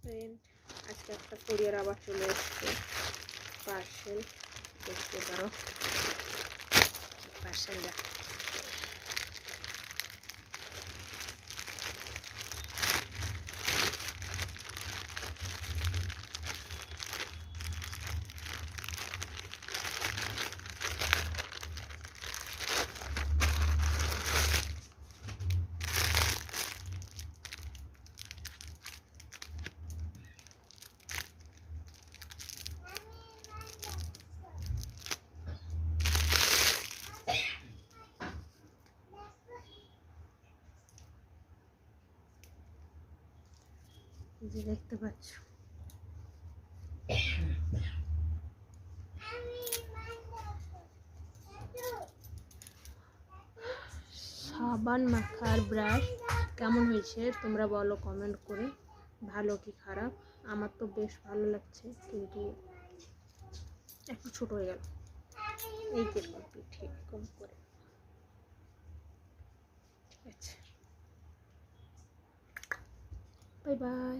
Friend, আজকে একটা কোরিয়ার আবার চলে এসছে পার্সেল। দেখতে পারো পার্সেলটা। যে দেখতে পাচ্ছ সাবান মাখার ব্রাশ কেমন হয়েছে তোমরা বলো কমেন্ট করে, ভালো কি খারাপ। আমার তো বেশ ভালো লাগছে, কিন্তু একটু ছোট হয়ে গেল। এই যে কমপ্লিট এরকম করে, ঠিক আছে, বাই বাই।